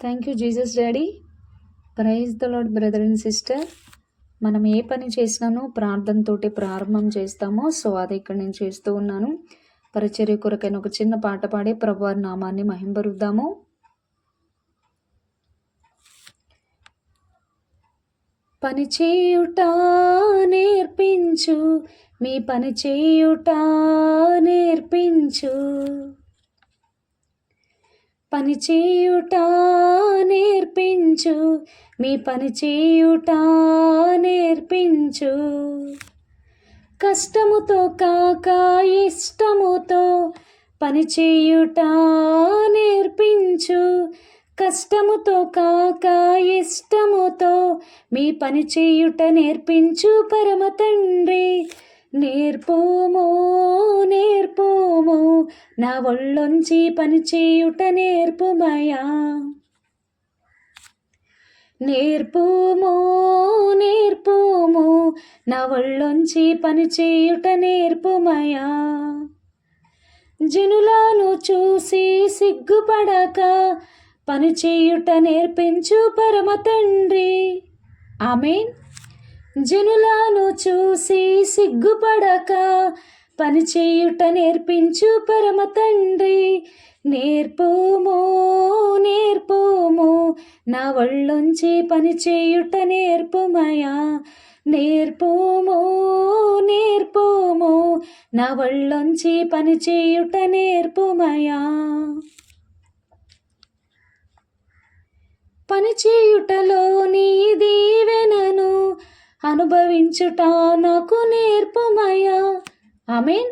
Thank you Jesus daddy. Praise the Lord brother and sister. మనం ఏ పని చేసినానో ప్రార్థనతోటి ప్రారంభం చేస్తామో, సో అది ఇక్కడ నేను చేస్తూ ఉన్నాను. పరిచర్య కొరకైన ఒక చిన్న పాట పాడి ప్రభువారి నామాన్ని మహింపరుద్దాము. పని చేయుట నేర్పించు, మీ పని చేయుట నేర్పించు, పని చేయుట నేర్పించు, మీ పని చేయుట నేర్పించు. కష్టముతో కాక ఇష్టముతో పని చేయుట నేర్పించు, కష్టముతో కాక ఇష్టముతో మీ పని చేయుట నేర్పించు. పరమ తండ్రి నేర్పుము నేర్పుము, నా ఒళ్ళొంచి పని చేయుట నేర్పుమయా. నేర్పుము నేర్పుము, నా ఒళ్ళొంచి పని చేయుట నేర్పుమయా. జనులను చూసి సిగ్గుపడక పని చేయుట నేర్పించు పరమ తండ్రి. ఆమేన్. జనులను చూసి సిగ్గుపడక పని చేయుట నేర్పించు పరమ తండ్రి. నేర్పుము నేర్పుము, నా ఒళ్ళొంచి పని చేయుట నేర్పుమయా. నేర్పుము నేర్పుము, నా ఒళ్ళొంచి పని చేయుట నేర్పుమయా. పని చేయుటలో నీ దీవెనను అనుభవించుట నాకు నేర్పుమయా. ఆమేన్.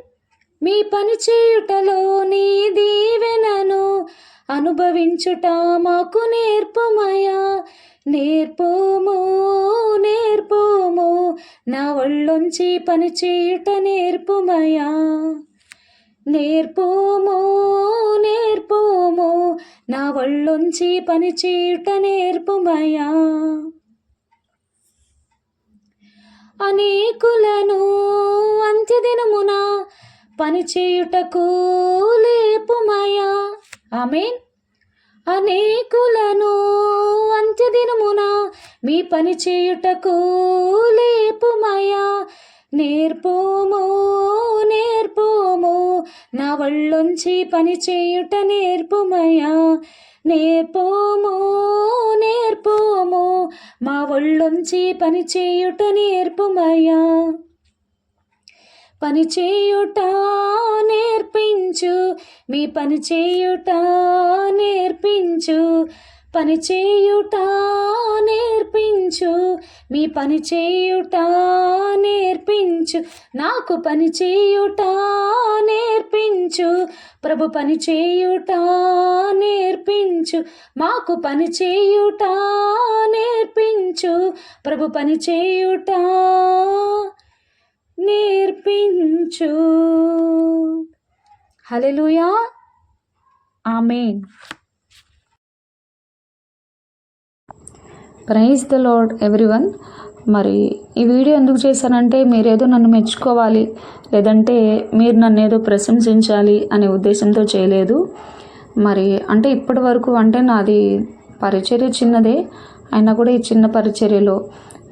మీ పని చేయుటలో నీ దీవెనను అనుభవించుట మాకు నేర్పుమయా. నేర్పుము నేర్పుము, నా ఒళ్ళొంచి పని చేయుట నేర్పుమయా. నేర్పుము నేర్పుము, నా ఒళ్ళొంచి పని చేయుట నేర్పుమయా. అనేకులను అంత్యదినమున పని చేయుటకు లేపుమయా. ఆమేన్. అనేకులను అంత్యదినమున మీ పని చేయుటకు లేపుమయా. నేర్పుము నేర్పుము, నా ఒళ్ళొంచి పని చేయుట నేర్పుమయా. నేర్పుము నేర్పుము, మా ఒళ్ళొంచి పని చేయుట నేర్పుమయా. పని చేయుట నేర్పించు, మీ పని చేయుట నేర్పించు, పని చేయుట నేర్పించు, మీ పని చేయుట నేర్పించు. నాకు పని చేయుట నేర్పించు, ప్రభు పని చేయుట నేర్పించు. మాకు పని చేయుట నేర్పించు, ప్రభు పని చేయుట నేర్పించు. Hallelujah. Amen. Praise the lord everyone. మరి ఈ వీడియో ఎందుకు చేశానంటే మీరేదో నన్ను మెచ్చుకోవాలి, లేదంటే మీరు నన్ను ఏదో ప్రశంసించాలి అనే ఉద్దేశంతో చేయలేదు. మరి అంటే ఇప్పటి వరకు అంటే నాది పరిచర్య చిన్నదే అయినా కూడా ఈ చిన్న పరిచర్యలో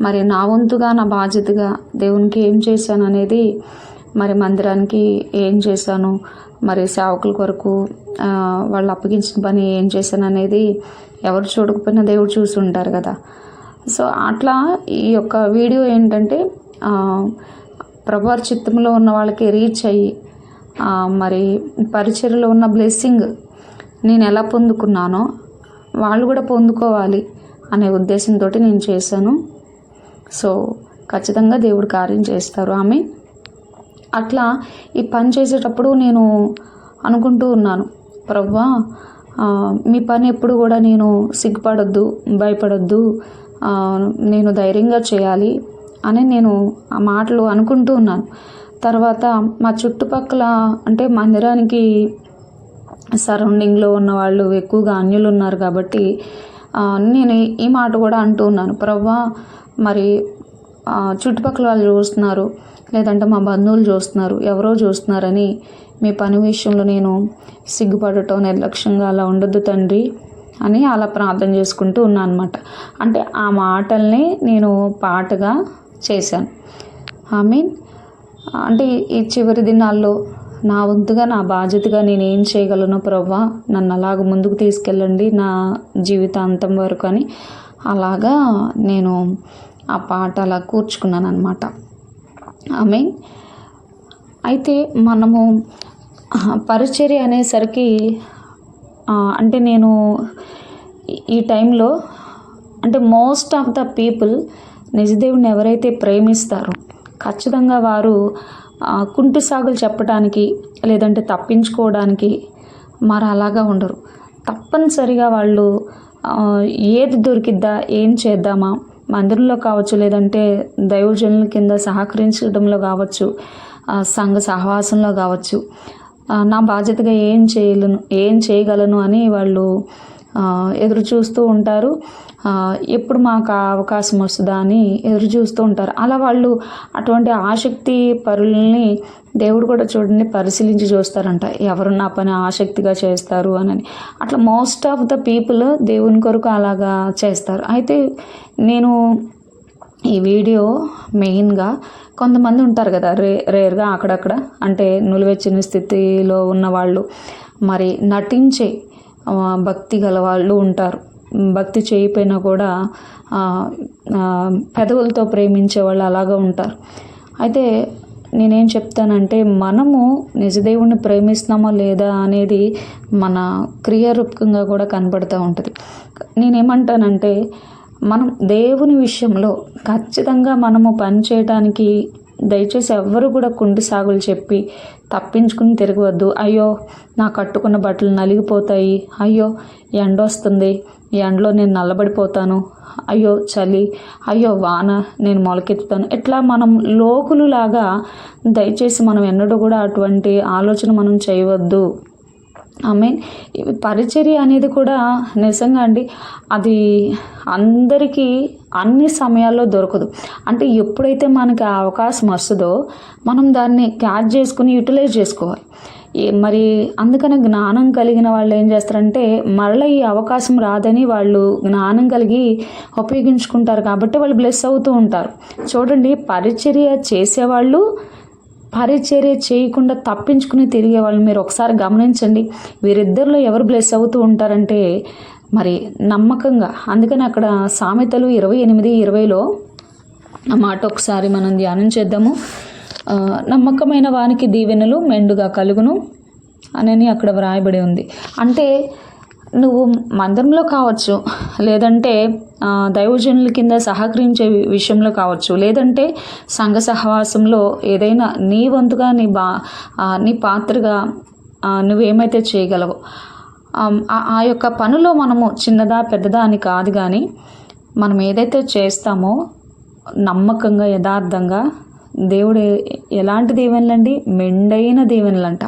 మరి నా వంతుగా నా బాధ్యతగా దేవునికి ఏం చేశాను అనేది, మరి మందిరానికి ఏం చేశాను, మరి సేవకుల కొరకు వాళ్ళు అప్పగించిన పని ఏం చేశాను అనేది ఎవరు చూడకపోయినా దేవుడు చూసి ఉంటారు కదా. సో అట్లా ఈ యొక్క వీడియో ఏంటంటే ప్రభువారి చిత్తంలో ఉన్న వాళ్ళకి రీచ్ అయ్యి మరి పరిచర్యలో ఉన్న బ్లెస్సింగ్ నేను ఎలా పొందుకున్నానో వాళ్ళు కూడా పొందుకోవాలి అనే ఉద్దేశంతో నేను చేశాను. సో ఖచ్చితంగా దేవుడు కార్యం చేస్తారు. ఆమె అట్లా ఈ పని చేసేటప్పుడు నేను అనుకుంటూ ఉన్నాను, ప్రభువా మీ పని ఎప్పుడు కూడా నేను సిగ్గుపడొద్దు, భయపడొద్దు, నేను ధైర్యంగా చేయాలి అని నేను ఆ మాటలు అనుకుంటూ ఉన్నాను. తర్వాత మా చుట్టుపక్కల అంటే మందిరానికి సరౌండింగ్లో ఉన్న వాళ్ళు ఎక్కువగా అన్యులు ఉన్నారు కాబట్టి నేను ఈ మాట కూడా అంటూ ఉన్నాను, ప్రభువా మరి చుట్టుపక్కల వాళ్ళు చూస్తున్నారు, లేదంటే మా బంధువులు చూస్తున్నారు, ఎవరో చూస్తున్నారని మీ పని విషయంలో నేను సిగ్గుపడటం నిర్లక్ష్యంగా అలా ఉండొద్దు తండ్రి. అని అలా ప్రార్థన చేసుకుంటూ ఉన్నాను అనమాట. అంటే ఆ మాటల్ని నేను పాటగా చేశాను. మీన్ అంటే ఈ చివరి దినాల్లో నా వంతుగా, నా బాధ్యతగా నేను ఏం చేయగలను ప్రభువా, నన్ను అలాగ ముందుకు తీసుకెళ్ళండి నా జీవితాంతం వరకు అని అలాగా నేను ఆ పాట అలా కూర్చుకున్నాను అనమాట. మీన్ అయితే మనము పరిచర్య అనేసరికి అంటే నేను ఈ టైంలో అంటే మోస్ట్ ఆఫ్ ద పీపుల్ నిజదేవుని ఎవరైతే ప్రేమిస్తారో ఖచ్చితంగా వారు కుంటి సాగులు చెప్పడానికి లేదంటే తప్పించుకోవడానికి మరి అలాగా ఉండరు. తప్పనిసరిగా వాళ్ళు ఏది దొరికిద్దా, ఏం చేద్దామా, మందిరంలో కావచ్చు, లేదంటే దైవజనుల కింద సహకరించడంలో కావచ్చు, సంఘ సహవాసంలో కావచ్చు, నా బాధ్యతగా ఏం చేయగలను అని వాళ్ళు ఎదురు చూస్తూ ఉంటారు. ఎప్పుడు మాకు ఆ అవకాశం వస్తుందా అని ఎదురు చూస్తూ ఉంటారు. అలా వాళ్ళు అటువంటి ఆసక్తి పరులని దేవుడు కూడా చూడండి పరిశీలించి చూస్తారంట, ఎవరు నా పని ఆసక్తిగా చేస్తారు అని. అట్లా మోస్ట్ ఆఫ్ ద పీపుల్ దేవుని కొరకు అలాగా చేస్తారు. అయితే నేను ఈ వీడియో మెయిన్గా కొంతమంది ఉంటారు కదా, రేర్గా అక్కడక్కడ అంటే నులివెచ్చని స్థితిలో ఉన్నవాళ్ళు, మరి నటించే భక్తి గల వాళ్ళు ఉంటారు. భక్తి చేయకపోయినా కూడా పెదవులతో ప్రేమించే వాళ్ళు అలాగా ఉంటారు. అయితే నేనేం చెప్తానంటే మనము నిజదేవుణ్ణి ప్రేమిస్తున్నామా లేదా అనేది మన క్రియారూపకంగా కూడా కనబడుతూ ఉంటుంది. నేనేమంటానంటే మనం దేవుని విషయంలో ఖచ్చితంగా మనము పని చేయడానికి దయచేసి ఎవ్వరు కూడా కుంటి సాగులు చెప్పి తప్పించుకుని తిరగవద్దు. అయ్యో నా కట్టుకున్న బట్టలు నలిగిపోతాయి, అయ్యో ఎండ వస్తుంది, ఈ ఎండలో నేను నల్లబడిపోతాను, అయ్యో చలి, అయ్యో వాన, నేను మొలకెత్తుతాను, ఇట్లా మనం లోకులులాగా దయచేసి మనం ఎన్నడూ కూడా అటువంటి ఆలోచన మనం చేయవద్దు. పరిచర్య అనేది కూడా నిజంగా అండి, అది అందరికీ అన్ని సమయాల్లో దొరకదు. అంటే ఎప్పుడైతే మనకి ఆ అవకాశం వస్తుందో మనం దాన్ని క్యాచ్ చేసుకుని యూటిలైజ్ చేసుకోవాలి. మరి అందుకనే జ్ఞానం కలిగిన వాళ్ళు ఏం చేస్తారంటే మరలా ఈ అవకాశం రాదని వాళ్ళు జ్ఞానం కలిగి ఉపయోగించుకుంటారు. కాబట్టి వాళ్ళు బ్లెస్ అవుతూ ఉంటారు. చూడండి, పరిచర్య చేసేవాళ్ళు పరిచర్య చేయకుండా తప్పించుకుని తిరిగే వాళ్ళు మీరు ఒకసారి గమనించండి. వీరిద్దరిలో ఎవరు బ్లెస్ అవుతూ ఉంటారంటే మరి నమ్మకంగా. అందుకని అక్కడ సామెతలు 28:20లో ఆ మాట ఒకసారి మనం ధ్యానం చేద్దాము. నమ్మకమైన వానికి దీవెనలు మెండుగా కలుగును అని అక్కడ వ్రాయబడి ఉంది. అంటే నువ్వు మందిరంలో కావచ్చు, లేదంటే దైవజనుల కింద సహకరించే విషయంలో కావచ్చు, లేదంటే సంఘ సహవాసంలో ఏదైనా నీ వంతుగా నీ పాత్రగా నువ్వేమైతే చేయగలవో ఆ యొక్క పనిలో మనము చిన్నదా పెద్దదా అని కాదు, కానీ మనం ఏదైతే చేస్తామో నమ్మకంగా యథార్థంగా దేవుడు ఎలాంటి దీవెనలండి, మెండైన దీవెనలు అంట.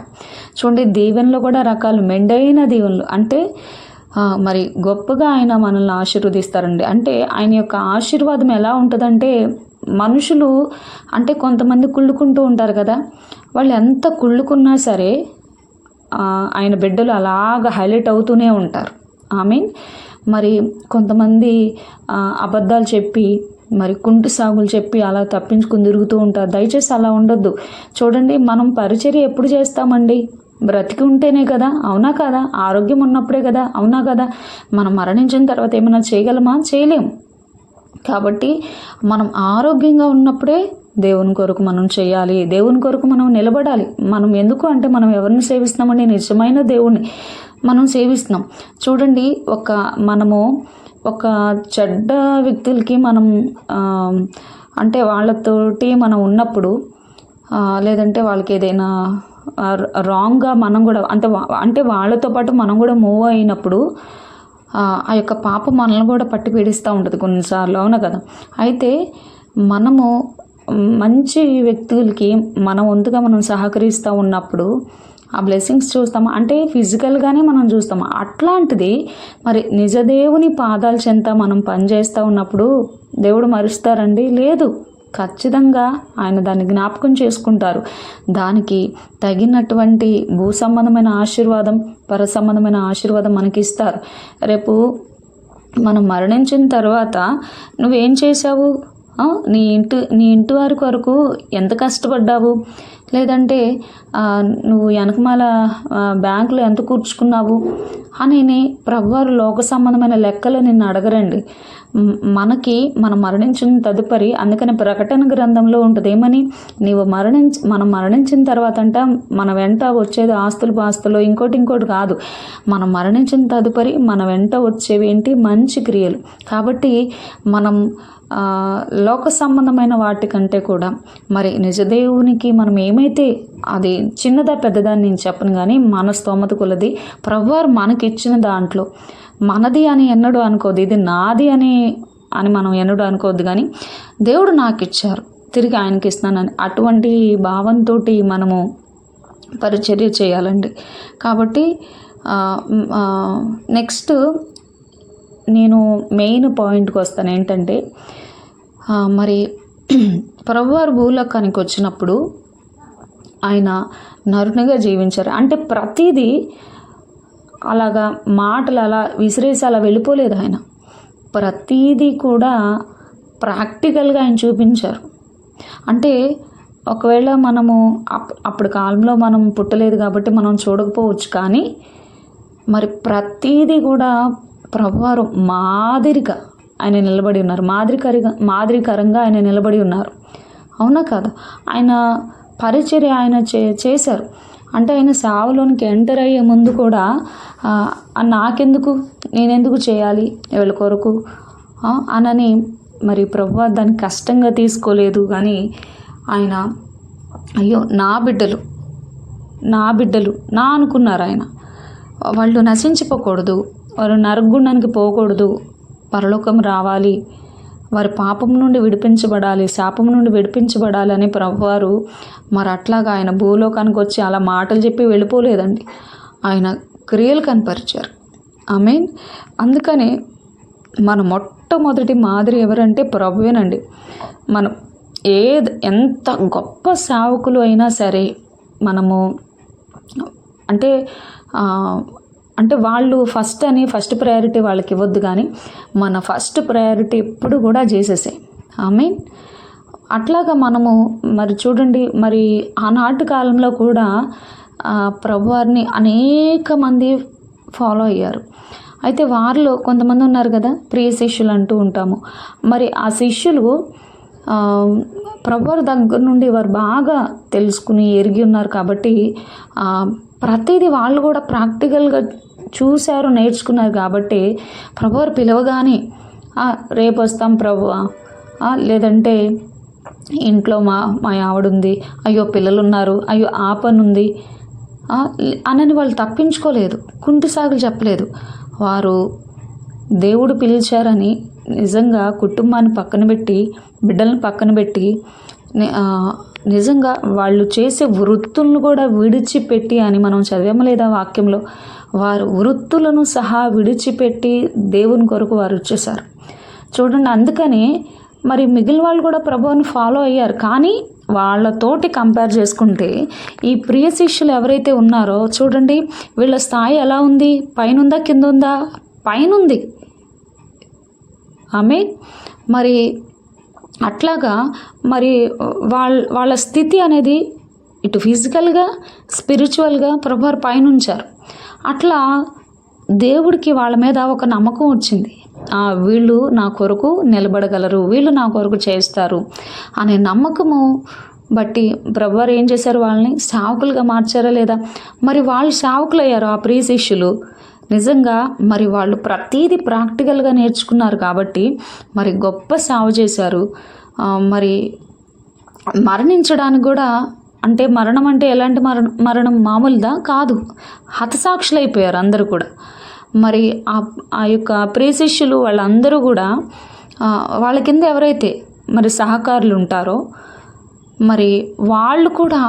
చూడండి, దీవెనలో కూడా రకాలు. మెండైన దీవెనలు అంటే మరి గొప్పగా ఆయన మనల్ని ఆశీర్వదిస్తారండి. అంటే ఆయన యొక్క ఆశీర్వాదం ఎలా ఉంటుందంటే మనుషులు అంటే కొంతమంది కుళ్ళుకుంటూ ఉంటారు కదా, వాళ్ళు ఎంత కుళ్ళుకున్నా సరే ఆయన బిడ్డలు అలాగ హైలైట్ అవుతూనే ఉంటారు. మరి కొంతమంది అబద్ధాలు చెప్పి మరి కుంటి సాగులు చెప్పి అలా తప్పించుకుని తిరుగుతూ ఉంటారు. దయచేసి అలా ఉండొద్దు. చూడండి, మనం పరిచర్య ఎప్పుడు చేస్తామండి? బ్రతికి ఉంటేనే కదా, అవునా కదా? ఆరోగ్యం ఉన్నప్పుడే కదా, అవునా కదా? మనం మరణించిన తర్వాత ఏమైనా చేయగలమా? చేయలేము. కాబట్టి మనం ఆరోగ్యంగా ఉన్నప్పుడే దేవుని కొరకు మనం చేయాలి, దేవుని కొరకు మనం నిలబడాలి. మనం ఎందుకు అంటే మనం ఎవరిని సేవిస్తున్నామండి? నిజమైన దేవుణ్ణి మనం సేవిస్తున్నాం. చూడండి, మనము ఒక చెడ్డ వ్యక్తులకి మనం అంటే వాళ్ళతోటి మనం ఉన్నప్పుడు లేదంటే వాళ్ళకి ఏదైనా రాంగ్గా మనం కూడా అంటే వాళ్ళతో పాటు మనం కూడా మూవ్ అయినప్పుడు ఆ యొక్క పాపం మనల్ని కూడా పట్టి పీడిస్తూ ఉంటుంది కొన్నిసార్లు, అవునా కదా? అయితే మనము మంచి వ్యక్తులకి మన వంతుగా మనం సహకరిస్తూ ఉన్నప్పుడు ఆ బ్లెస్సింగ్స్ చూస్తాము. అంటే ఫిజికల్గానే మనం చూస్తాము. అట్లాంటిది మరి నిజదేవుని పాదాల చెంత మనం పనిచేస్తూ ఉన్నప్పుడు దేవుడు మరుస్తారండి? లేదు. ఖచ్చితంగా ఆయన దాన్ని జ్ఞాపకం చేసుకుంటారు. దానికి తగినటువంటి భూ సంబంధమైన ఆశీర్వాదం, పర సంబంధమైన ఆశీర్వాదం మనకి ఇస్తారు. రేపు మనం మరణించిన తర్వాత నువ్వేం చేశావు, నీ ఇంటి వారి కొరకు ఎంత కష్టపడ్డావు, లేదంటే నువ్వు వెనకమాల బ్యాంకులో ఎంత కూర్చుకున్నావు అని ప్రభువారు లోక సంబంధమైన లెక్కలు నిన్ను అడగరండి. మనం మరణించిన తదుపరి, అందుకని ప్రకటన గ్రంథంలో ఉంటుంది ఏమని, మనం మరణించిన తర్వాత మన వెంట వచ్చేది ఆస్తులు పాస్తులు ఇంకోటి కాదు. మనం మరణించిన తదుపరి మన వెంట వచ్చేవి ఏంటి, మంచి క్రియలు. కాబట్టి మనం లోక సంబంధమైన వాటికంటే కూడా మరి నిజదేవునికి మనం ఏమైతే, అది చిన్నదా పెద్దదా నేను చెప్పను, కానీ మన స్తోమత కొలది ప్రభువారు మనకిచ్చిన దాంట్లో మనది అని ఎన్నడూ అనుకోదు, ఇది నాది అని మనం ఎన్నడూ అనుకోవద్దు. కానీ దేవుడు నాకు ఇచ్చారు, తిరిగి ఆయనకి ఇస్తున్నానని అటువంటి భావంతో మనము పరిచర్య చేయాలండి. కాబట్టి నెక్స్ట్ నేను మెయిన్ పాయింట్కి వస్తాను. ఏంటంటే మరి ప్రభువారు భూలోకానికి వచ్చినప్పుడు ఆయన నరునిగా జీవించారు. అంటే ప్రతిదీ అలాగా మాటలు అలా విసిరేసి అలా వెళ్ళిపోలేదు. ఆయన ప్రతిదీ కూడా ప్రాక్టికల్గా ఆయన చూపించారు. అంటే ఒకవేళ మనము అప్పుడు కాలంలో మనం పుట్టలేదు కాబట్టి మనం చూడకపోవచ్చు, కానీ మరి ప్రతిదీ కూడా ప్రభువారు మాదిరిగా ఆయన నిలబడి ఉన్నారు, మాదిరికరంగా ఆయన నిలబడి ఉన్నారు. అవునా కాదా? ఆయన పరిచర్య ఆయన చేశారు. అంటే ఆయన సేవలోనికి ఎంటర్ అయ్యే ముందు కూడా నాకెందుకు, నేనెందుకు చేయాలి ఎవరి కొరకు అనని మరి ప్రభువారు దాన్ని కష్టంగా తీసుకోలేదు. కానీ ఆయన అయ్యో నా బిడ్డలు నా అనుకున్నారు. ఆయన వాళ్ళు నశించిపోకూడదు, వారు నరకగుండానికి పోకూడదు, పరలోకం రావాలి, వారి పాపం నుండి విడిపించబడాలి, శాపం నుండి విడిపించబడాలి అని ప్రభువారు మరి అట్లాగా ఆయన భూలోకానికి వచ్చి అలా మాటలు చెప్పి వెళ్ళిపోలేదండి. ఆయన క్రియలు కనపరిచారు. ఆమేన్. అందుకనే మన మొట్టమొదటి మాదిరి ఎవరంటే ప్రభువేనండి. మనం ఎంత గొప్ప సేవకులు అయినా సరే మనము అంటే వాళ్ళు ఫస్ట్ ప్రయారిటీ వాళ్ళకి ఇవ్వద్దు, కానీ మన ఫస్ట్ ప్రయారిటీ ఎప్పుడు కూడా చేసేసే. ఆమేన్. అట్లాగా మనము మరి చూడండి, మరి ఆనాటి కాలంలో కూడా ప్రభువారిని అనేక మంది ఫాలో అయ్యారు. అయితే వారిలో కొంతమంది ఉన్నారు కదా, ప్రియ శిష్యులు అంటూ ఉంటాము. మరి ఆ శిష్యులు ప్రభువారి దగ్గర నుండి వారు బాగా తెలుసుకుని ఎరిగి ఉన్నారు కాబట్టి ప్రతిదీ వాళ్ళు కూడా ప్రాక్టికల్గా చూశారు, నేర్చుకున్నారు. కాబట్టి ప్రభువారు పిలవగానే రేపు వస్తాం ప్రభువా, లేదంటే ఇంట్లో మా ఆవిడుంది, అయ్యో పిల్లలు ఉన్నారు, అయ్యో ఆ పని ఉంది అనని వాళ్ళు తప్పించుకోలేదు, కుంటి సాగులు చెప్పలేదు. వారు దేవుడు పిలిచారని నిజంగా కుటుంబాన్ని పక్కన పెట్టి, బిడ్డలను పక్కన పెట్టి, నిజంగా వాళ్ళు చేసే వృత్తులను కూడా విడిచిపెట్టి అని మనం చదివాము లేదా వాక్యంలో, వారు వృత్తులను సహా విడిచిపెట్టి దేవుని కొరకు వారు వచ్చేసారు. చూడండి, అందుకని మరి మిగిలిన వాళ్ళు కూడా ప్రభువుని ఫాలో అయ్యారు. కానీ వాళ్ళతోటి కంపేర్ చేసుకుంటే ఈ ప్రియ శిష్యులు ఎవరైతే ఉన్నారో చూడండి, వీళ్ళ స్థాయి ఎలా ఉంది, పైనుందా కింద ఉందా? పైనుంది. ఆమేన్. మరి అట్లాగా మరి వాళ్ళ స్థితి అనేది ఇటు ఫిజికల్గా స్పిరిచువల్గా ప్రభువారు పైన ఉంచారు. అట్లా దేవుడికి వాళ్ళ మీద ఒక నమ్మకం వచ్చింది. వీళ్ళు నా కొరకు నిలబడగలరు, వీళ్ళు నా కొరకు చేస్తారు అనే నమ్మకము బట్టి ప్రభువారు ఏం చేశారు, వాళ్ళని సేవకులుగా మార్చారా లేదా? మరి వాళ్ళు సేవకులు అయ్యారు. ఆ ప్రియ శిష్యులు నిజంగా మరి వాళ్ళు ప్రతీది ప్రాక్టికల్గా నేర్చుకున్నారు కాబట్టి మరి గొప్ప సేవ చేశారు. మరి మరణించడానికి కూడా, అంటే మరణం అంటే ఎలాంటి మరణం మామూలుదా కాదు, హతసాక్షులు అయిపోయారు అందరూ కూడా. మరి ఆ యొక్క ప్రియ శిష్యులు వాళ్ళందరూ కూడా వాళ్ళ కింద ఎవరైతే మరి సహకారులు ఉంటారో మరి వాళ్ళు కూడా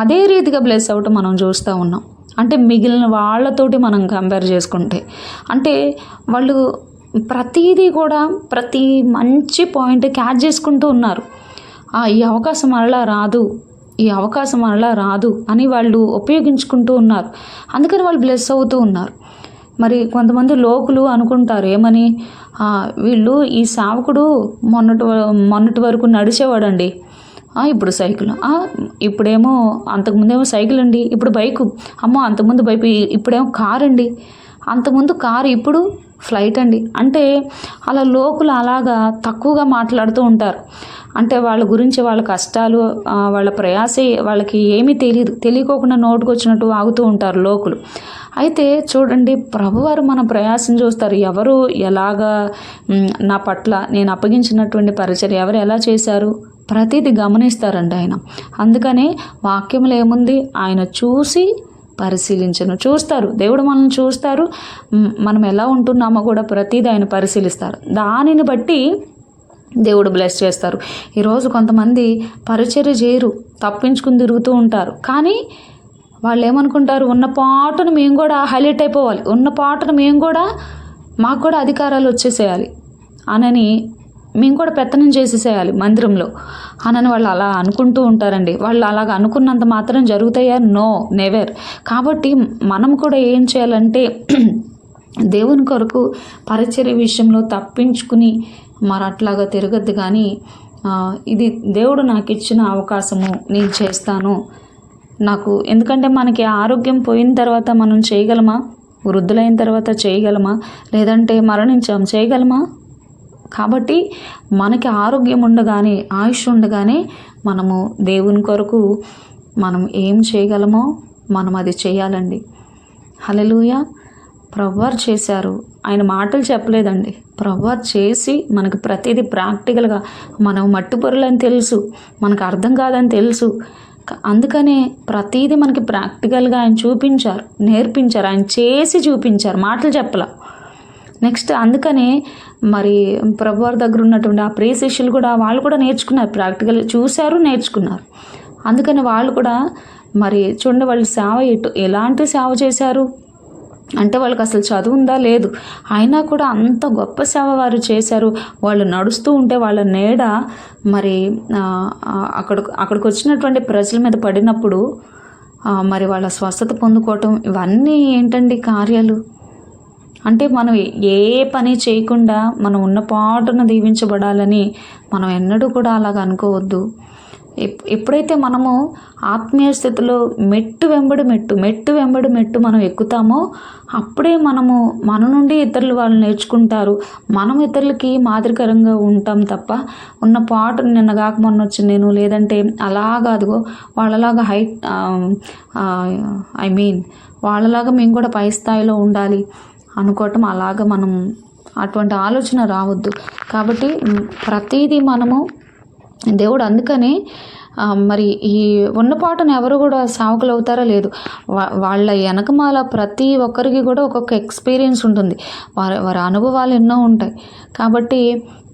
అదే రీతిగా బ్లెస్ అవ్వటం మనం చూస్తూ ఉన్నాం. అంటే మిగిలిన వాళ్ళతోటి మనం కంపేర్ చేసుకుంటే, అంటే వాళ్ళు ప్రతిదీ కూడా ప్రతి మంచి పాయింట్ క్యాచ్ చేసుకుంటూ ఉన్నారు. ఈ అవకాశం మరలా రాదు, ఈ అవకాశం మరలా రాదు అని వాళ్ళు ఉపయోగించుకుంటూ ఉన్నారు. అందుకని వాళ్ళు బ్లెస్ అవుతూ ఉన్నారు. మరి కొంతమంది లోకులు అనుకుంటారు ఏమని, వీళ్ళు ఈ సేవకుడు మొన్నటి వరకు నడిచేవాడండి, ఇప్పుడు సైకిల్, ఇప్పుడేమో అంతకుముందేమో సైకిల్ అండి, ఇప్పుడు బైకు, అమ్మో అంతకుముందు బైక్, ఇప్పుడేమో కారు అండి, అంతకుముందు కారు, ఇప్పుడు ఫ్లైట్ అండి. అంటే అలా లోకులు అలాగా తక్కువగా మాట్లాడుతూ ఉంటారు. అంటే వాళ్ళ గురించి, వాళ్ళ కష్టాలు, వాళ్ళ ప్రయాసే వాళ్ళకి ఏమీ తెలియకోకుండా నోటుకొచ్చినట్టు ఆగుతూ ఉంటారు లోకులు. అయితే చూడండి, ప్రభువారు మన ప్రయాసం చూస్తారు. ఎవరు ఎలాగా నా పట్ల నేను అప్పగించినటువంటి పరిచర్య ఎవరు ఎలా చేశారు, ప్రతిదీ గమనిస్తారండి ఆయన. అందుకనే వాక్యంలో ఏముంది, ఆయన చూసి చూస్తారు. దేవుడు మనల్ని చూస్తారు, మనం ఎలా ఉంటున్నామో కూడా ప్రతిదీ ఆయన పరిశీలిస్తారు. దానిని బట్టి దేవుడు బ్లెస్ చేస్తారు. ఈరోజు కొంతమంది పరిచర్య చేయరు, తప్పించుకుని తిరుగుతూ ఉంటారు. కానీ వాళ్ళు ఏమనుకుంటారు, ఉన్న పాటను మేము కూడా హైలైట్ అయిపోవాలి, ఉన్న పాటను మాకు కూడా అధికారాలు వచ్చేసేయాలి అనని, మేము కూడా పెత్తనం చేసేసేయాలి మందిరంలో అనని వాళ్ళు అలా అనుకుంటూ ఉంటారండి. వాళ్ళు అలాగ అనుకున్నంత మాత్రం జరుగుతాయా? No, never. కాబట్టి మనం కూడా ఏం చేయాలంటే దేవుని కొరకు పరిచర్య విషయంలో తప్పించుకుని మరి అట్లాగా తిరగద్దు. కానీ ఇది దేవుడు నాకు ఇచ్చిన అవకాశము, నేను చేస్తాను. ఎందుకంటే మనకి ఆరోగ్యం పోయిన తర్వాత మనం చేయగలమా? వృద్ధులైన తర్వాత చేయగలమా? లేదంటే మరణించాం చేయగలమా? కాబట్టి మనకి ఆరోగ్యం ఉండగానే, ఆయుష్ ఉండగానే మనము దేవుని కొరకు మనం ఏం చేయగలమో మనం అది చేయాలండి. హల్లెలూయా. ప్రభువారు చేశారు, ఆయన మాటలు చెప్పలేదండి, ప్రభువారు చేసి మనకు ప్రతిదీ ప్రాక్టికల్గా, మనం మట్టి పొరలని తెలుసు, మనకు అర్థం కాదని తెలుసు, అందుకనే ప్రతిదీ మనకి ప్రాక్టికల్గా ఆయన చూపించారు, నేర్పించారు, ఆయన చేసి చూపించారు, మాటలు చెప్పలా. నెక్స్ట్ అందుకనే మరి ప్రభువారి దగ్గర ఉన్నటువంటి ఆ ప్రియ శిష్యులు కూడా, వాళ్ళు కూడా నేర్చుకున్నారు, ప్రాక్టికల్ చూశారు, నేర్చుకున్నారు. అందుకని వాళ్ళు కూడా మరి చూడండి, వాళ్ళు సేవ ఎలాంటి సేవ చేశారు అంటే, వాళ్ళకి అసలు చదువు ఉందా? లేదు. అయినా కూడా అంత గొప్ప సేవ వారు చేశారు. వాళ్ళు నడుస్తూ ఉంటే వాళ్ళ నీడ మరి అక్కడికి వచ్చినటువంటి ప్రజల మీద పడినప్పుడు మరి వాళ్ళ స్వస్థత పొందుకోవటం, ఇవన్నీ ఏంటండి కార్యాలు. అంటే మనం ఏ పని చేయకుండా మనం ఉన్న పాటున దీవించబడాలని మనం ఎన్నడూ కూడా అలాగ అనుకోవద్దు. ఎప్పుడైతే మనము ఆత్మీయ స్థితిలో మెట్టు వెంబడి మెట్టు మనం ఎక్కుతామో, అప్పుడే మన నుండి ఇతరులు వాళ్ళు నేర్చుకుంటారు, మనం ఇతరులకి మాదిరికరంగా ఉంటాం తప్ప, ఉన్న పాటు నిన్న కాక మొన్న వచ్చి నేను, లేదంటే అలాగా అదిగో వాళ్ళలాగా వాళ్ళలాగా మేము కూడా పై స్థాయిలో ఉండాలి అనుకోవటం, అలాగా మనం అటువంటి ఆలోచన రావద్దు. కాబట్టి ప్రతిదీ మనము దేవుడు అందుకనే మరి ఈ ఉన్నపాటును ఎవరు కూడా సావుకులు అవుతారో లేదు, వాళ్ళ వెనకమాల ప్రతి ఒక్కరికి కూడా ఒక్కొక్క ఎక్స్పీరియన్స్ ఉంటుంది, వారి అనుభవాలు ఎన్నో ఉంటాయి. కాబట్టి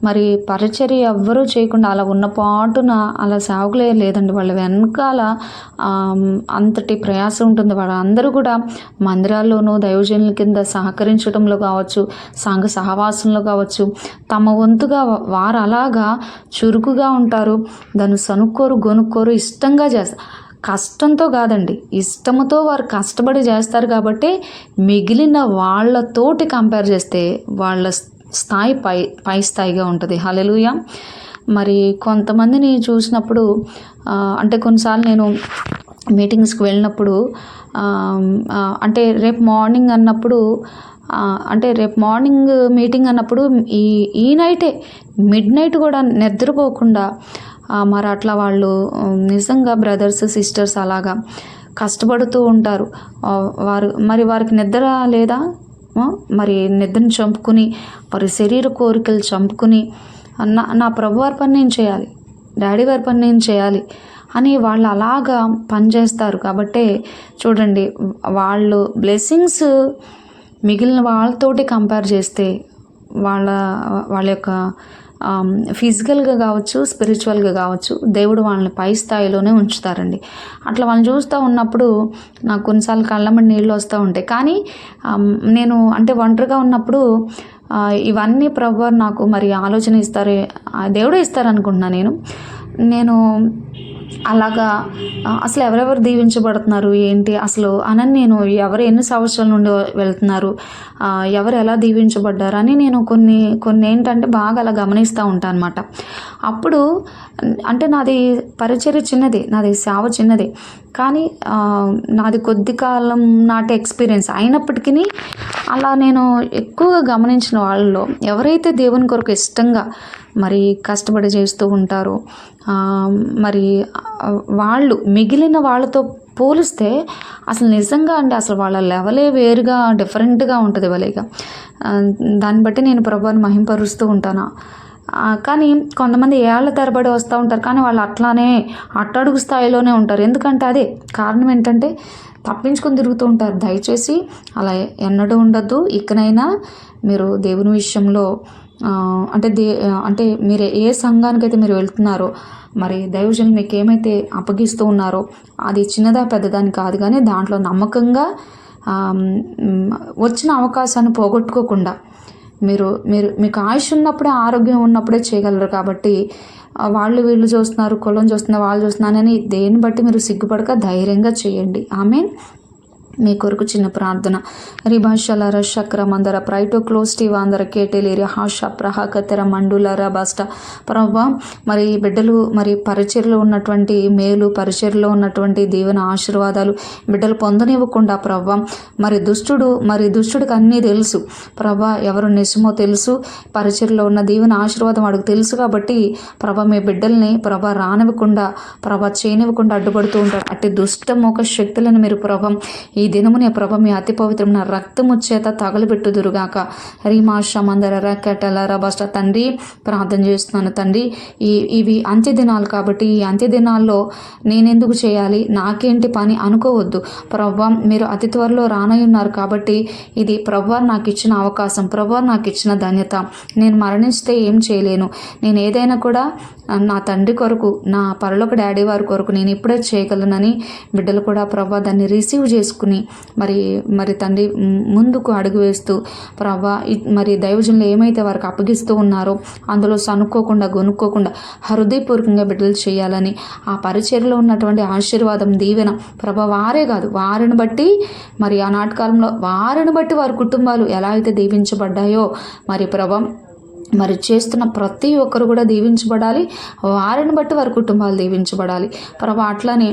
మరి పరిచర్య ఎవ్వరూ చేయకుండా అలా ఉన్న పాటున అలా సేవకులే లేదండి, వాళ్ళ వెనకాల అంతటి ప్రయాసం ఉంటుంది. వాళ్ళందరూ కూడా మందిరాల్లోనూ దైవజనుల కింద సహకరించడంలో కావచ్చు, సంఘ సహవాసంలో కావచ్చు, తమ వంతుగా వారు అలాగా చురుకుగా ఉంటారు. దాన్ని గొనుక్కోరు, ఇష్టంగా చేస్తారు. కష్టంతో కాదండి, ఇష్టంతో వారు కష్టపడి చేస్తారు. కాబట్టి మిగిలిన వాళ్ళతోటి కంపేర్ చేస్తే వాళ్ళ స్థాయి పై స్థాయిగా ఉంటుంది. హల్లెలూయా. మరి కొంతమందిని చూసినప్పుడు అంటే కొన్నిసార్లు నేను మీటింగ్స్కి వెళ్ళినప్పుడు అంటే రేపు మార్నింగ్ అన్నప్పుడు, అంటే రేపు మార్నింగ్ మీటింగ్ అన్నప్పుడు ఈ నైటే మిడ్ నైట్ కూడా నిద్రపోకుండా మరి అట్లా వాళ్ళు నిజంగా బ్రదర్స్ సిస్టర్స్ అలాగా కష్టపడుతూ ఉంటారు. వారికి నిద్ర లేదా, మరి నిద్రను చంపుకుని, వారి శరీర కోరికలు చంపుకుని, నా ప్రభువారి పని నేను చేయాలి, డాడీ వారి పని నేను చేయాలి అని వాళ్ళు అలాగా పనిచేస్తారు. కాబట్టి చూడండి, వాళ్ళు బ్లెస్సింగ్స్ మిగిలిన వాళ్ళతోటి కంపేర్ చేస్తే వాళ్ళ యొక్క ఫిజికల్గా కావచ్చు, స్పిరిచువల్గా కావచ్చు, దేవుడు వాళ్ళని పై స్థాయిలోనే ఉంచుతారండి. అట్లా వాళ్ళని చూస్తూ ఉన్నప్పుడు నాకు కొన్నిసార్లు కళ్ళమ్మడి నీళ్ళు వస్తూ ఉంటాయి. కానీ నేను అంటే ఒంటరిగా ఉన్నప్పుడు ఇవన్నీ ప్రభువారు నాకు మరి ఆలోచన ఇస్తారు, దేవుడే ఇస్తారు అనుకుంటున్నాను. నేను నేను అలాగా అసలు ఎవరెవరు దీవించబడుతున్నారు ఏంటి అసలు అనని నేను ఎవరు ఎన్ని సంవత్సరాల నుండి వెళ్తున్నారు, ఎవరు ఎలా దీవించబడ్డారు అని నేను కొన్ని ఏంటంటే బాగా అలా గమనిస్తూ ఉంటాను అనమాట. అప్పుడు అంటే నాది పరిచర్య చిన్నది, నాది సేవ చిన్నది, కానీ నాది కొద్ది కాలం నాటి ఎక్స్పీరియన్స్ అయినప్పటికీ అలా నేను ఎక్కువగా గమనించిన వాళ్ళలో ఎవరైతే దేవుని కొరకు ఇష్టంగా మరి కష్టపడి చేస్తూ ఉంటారో మరి వాళ్ళు మిగిలిన వాళ్ళతో పోలిస్తే అసలు నిజంగా అండి అసలు వాళ్ళ లెవలే వేరుగా డిఫరెంట్గా ఉంటుంది భలేగా. దాన్ని బట్టి నేను ప్రభువుని మహింపరుస్తూ ఉంటాను. కానీ కొంతమంది ఏళ్ల తరబడి వస్తూ ఉంటారు, కానీ వాళ్ళు అట్లానే అట్టడుగు స్థాయిలోనే ఉంటారు. ఎందుకంటే అదే కారణం ఏంటంటే తప్పించుకొని తిరుగుతూ ఉంటారు. దయచేసి అలా ఎన్నడూ ఉండద్దు. ఇకనైనా మీరు దేవుని విషయంలో అంటే మీరు ఏ సంఘానికైతే మీరు వెళ్తున్నారో మరి దైవజనులు మీకు ఏమైతే అప్పగిస్తూ ఉన్నారో అది చిన్నదా పెద్దదాని కాదు, కానీ దాంట్లో నమ్మకంగా వచ్చిన అవకాశాన్ని పోగొట్టుకోకుండా మీకు ఆయుష్ ఉన్నప్పుడే ఆరోగ్యం ఉన్నప్పుడే చేయగలరు. కాబట్టి వాళ్ళు వీళ్ళు చూస్తున్నారు, కులం చూస్తున్నారు, వాళ్ళు చూస్తున్నారని దేన్ని బట్టి మీరు సిగ్గుపడక ధైర్యంగా చేయండి. ఆమేన్. మీ కొరకు చిన్న ప్రార్థన. రిభాషలర శక్రమందర ప్రైటో క్లోస్టివాందర కేటెలేరి హాష ప్రహాకతెర మండులర బస్ట. ప్రవ్వా మరి బిడ్డలు మరి పరిచర్లో ఉన్నటువంటి మేలు, పరిచర్లో ఉన్నటువంటి దీవెన ఆశీర్వాదాలు బిడ్డలు పొందనివ్వకుండా ప్రవ్వా మరి దుష్టుడికి అన్నీ తెలుసు ప్రభా, ఎవరు నిజమో తెలుసు, పరిచర్లో ఉన్న దీవెన ఆశీర్వాదం వాడికి తెలుసు. కాబట్టి ప్రభా మీ బిడ్డల్ని ప్రభా రానివ్వకుండా ప్రభా చేయనివ్వకుండా అడ్డుపడుతూ ఉంటారు. అట్టి దుష్టమోక శక్తులను మీరు ప్రభా ఈ దినమునే ప్రభ మీ అతి పవిత్రమైన రక్తము చేత తగలబెట్టుదురుగాక. రీమాషమందర రకటల రబస్ట. తండ్రి ప్రార్థన చేస్తున్నాను తండ్రి, ఇవి అంత్య దినాలు కాబట్టి ఈ అంత్య దినాల్లో నేనెందుకు చేయాలి, నాకేంటి పని అనుకోవద్దు ప్రవ్వా. మీరు అతి త్వరలో రానయ్యున్నారు కాబట్టి ఇది ప్రవ్వా నాకు ఇచ్చిన అవకాశం, ప్రవ్వా నాకు ఇచ్చిన ధన్యత. నేను మరణిస్తే ఏం చేయలేను, నేను ఏదైనా కూడా నా తండ్రి కొరకు, నా పరలోక డాడీ వారి కొరకు నేను ఇప్పుడే చేయగలనని బిడ్డలు కూడా ప్రభా దాన్ని రిసీవ్ చేసుకుని మరి తండ్రి ముందుకు అడుగు వేస్తూ ప్రభా మరి దైవజనులు ఏమైతే వారికి అప్పగిస్తూ ఉన్నారో అందులో సనుక్కోకుండా గొనుక్కోకుండా హృదయపూర్వకంగా బిడ్డలు చేయాలని, ఆ పరిచర్యలో ఉన్నటువంటి ఆశీర్వాదం దీవెన ప్రభా వారే కాదు వారిని బట్టి మరి ఆనాటి కాలంలో వారిని బట్టి వారి కుటుంబాలు ఎలా అయితే దీవించబడ్డాయో మరి ప్రభా మరి చేస్తున్న ప్రతి ఒక్కరు కూడా దీవించబడాలి, వారిని బట్టి వారి కుటుంబాలు దీవించబడాలి ప్రభా. అట్లానే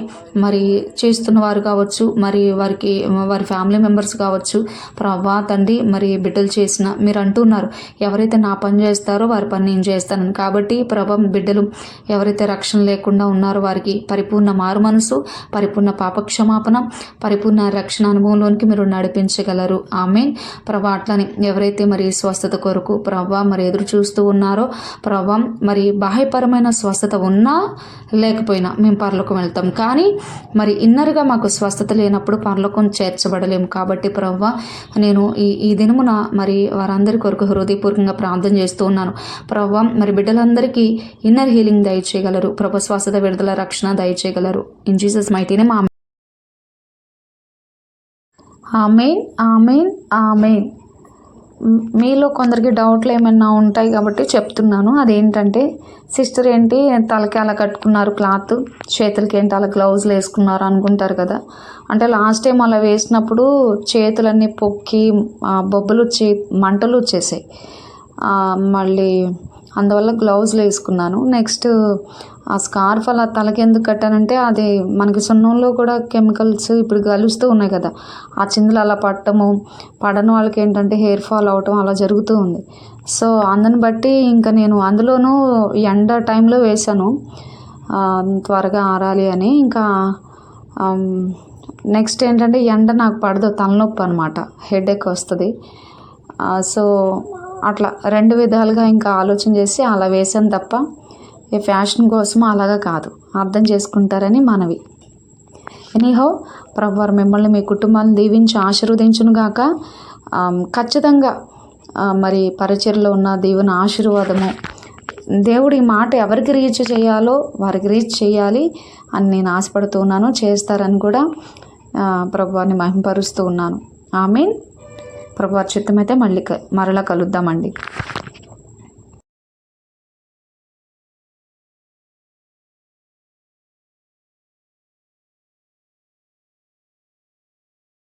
మరి చేస్తున్న వారు కావచ్చు, మరి వారి ఫ్యామిలీ మెంబర్స్ కావచ్చు ప్రభా తండ్రి మరి బిడ్డలు చేసిన మీరు అంటున్నారు ఎవరైతే నా పని చేస్తారో వారి పని నేను చేస్తానని. కాబట్టి ప్రభా బిడ్డలు ఎవరైతే రక్షణ లేకుండా ఉన్నారో వారికి పరిపూర్ణ మారు మనసు, పరిపూర్ణ పాపక్షమాపణ, పరిపూర్ణ రక్షణ అనుభవంలోనికి మీరు నడిపించగలరు. ఆమేన్ ప్రభా. అట్లానే ఎవరైతే మరి స్వస్థత కొరకు ప్రభా మరి ఎదురు చూస్తూ ఉన్నారో ప్రభా మరి బాహ్యపరమైన స్వస్థత ఉన్నా లేకపోయినా మేము పరలోకం వెళ్తాం, కానీ మరి ఇన్నర్గా మాకు స్వస్థత లేనప్పుడు పరలోకం చేర్చబడలేము. కాబట్టి ప్రభా నేను ఈ దినమున మరి వారందరి కొరకు హృదయపూర్వకంగా ప్రార్థన చేస్తూ ఉన్నాను ప్రభా. మరి బిడ్డలందరికీ ఇన్నర్ హీలింగ్ దయచేయగలరు ప్రభా, స్వస్థత విడుదల రక్షణ దయచేయగలరు. ఇన్ జీసస్ మైటీ నేమ్ ఆమేన్ ఆమేన్ ఆమేన్. మీలో కొందరికి డౌట్లు ఏమైనా ఉంటాయి కాబట్టి చెప్తున్నాను. అదేంటంటే సిస్టర్ ఏంటి తలకి అలా కట్టుకున్నారు క్లాత్, చేతులకి ఏంటి అలా గ్లౌజులు వేసుకున్నారు అనుకుంటారు కదా. అంటే లాస్ట్ టైం అలా వేసినప్పుడు చేతులన్నీ పొక్కి బొబ్బలు వచ్చి మంటలు వచ్చేసాయి, మళ్ళీ అందువల్ల గ్లౌజులు వేసుకున్నాను. నెక్స్ట్ ఆ స్కార్ఫ్ అలా తలకి ఎందుకు కట్టానంటే అది మనకి సున్నంలో కూడా కెమికల్స్ ఇప్పుడు కలుస్తూ ఉన్నాయి కదా, ఆ చిందులు అలా పడని వాళ్ళకి ఏంటంటే హెయిర్ ఫాల్ అవటం అలా జరుగుతూ ఉంది. సో అందుని బట్టి ఇంకా నేను అందులోనూ ఎండ టైంలో వేశాను త్వరగా ఆరాలి అని. ఇంకా నెక్స్ట్ ఏంటంటే ఎండ నాకు పడదు, తలనొప్పి అనమాట, హెడేక్ వస్తుంది. సో అట్లా రెండు విధాలుగా ఇంకా ఆలోచన చేసి అలా వేసాను తప్ప ఏ ఫ్యాషన్ కోసం అలాగా కాదు, అర్థం చేసుకుంటారని మనవి. ఎనీహో ప్రభువారు మిమ్మల్ని మీ కుటుంబాన్ని దీవించి ఆశీర్వదించునుగాక. ఖచ్చితంగా మరి పరిచర్లో ఉన్న దీవెన ఆశీర్వాదము దేవుడు ఈ మాట ఎవరికి రీచ్ చేయాలో వారికి రీచ్ చేయాలి అని నేను ఆశపడుతూ ఉన్నాను, చేస్తారని కూడా ప్రభువారిని మహింపరుస్తూ ఉన్నాను. ఆమేన్. ప్రభువారి చిత్తమైతే మరలా కలుద్దామండి.